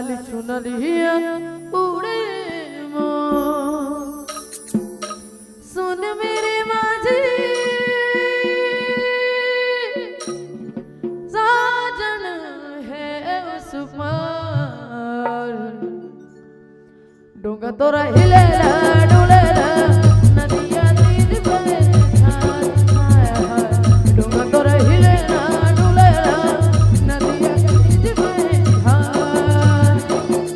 लाल चुनरिया उड़े मोर। सुन मेरे माझी साजन है उस पार। डोंगा तोरा हिलेला डोलेला नदिया तीज पे हाय हाय। डोंगा तोरा हिलेला डोलेला नदिया तीज पे हाय।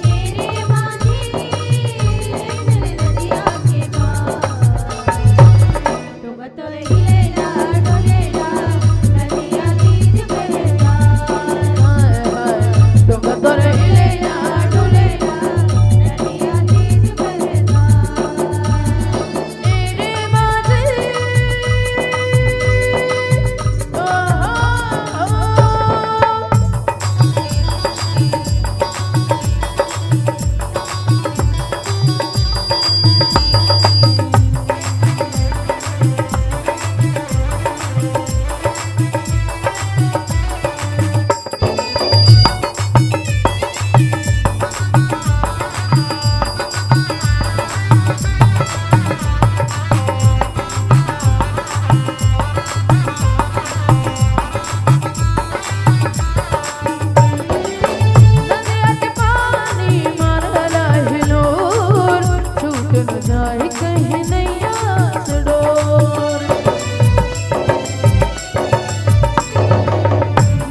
मेरे माझी नदिया के पार। डोंगा तोरा हिलेला डोलेला नदिया तीज पे हाय हाय। डोंगा तोरा हिलेला डोलेला नदिया तीज पे मेरे माझी ओ नदिया के पानी मारला हिलोर छूट न जाए कहीं नैया से डोर।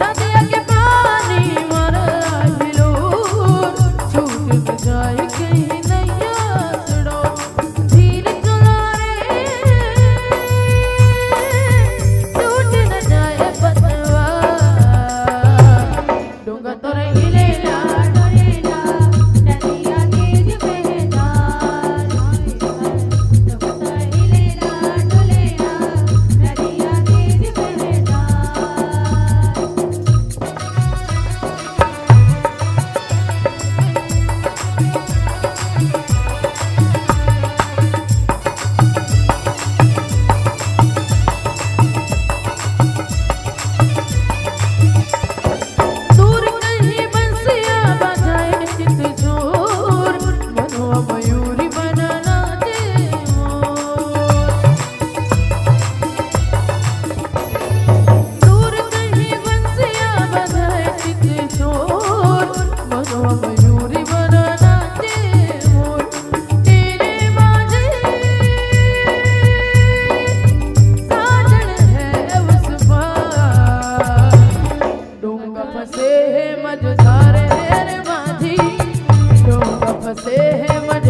नदिया के पानी मारला हिलोर छूट न जाए कहीं नैया से डोर। धीर चला रे टूट न जाए बतवा। डोंगा तोरा हिलेला डोलेला नदिया तीज पे हाय। डोंगा तोरा हिलेला डोलेला नदिया तीज पे हाय। दूर कहीं बंसिया बजाए चित जोर मनवा मयूरी बनना दे मोर। दूर कहीं बंसिया बजाए चित जोर मनवा मयूरी बनना दे मोर। तेरे माझे साजन है उस पार। डोंगा फंसे है मझधार रे माझी। डोंगा फंसे है मझधार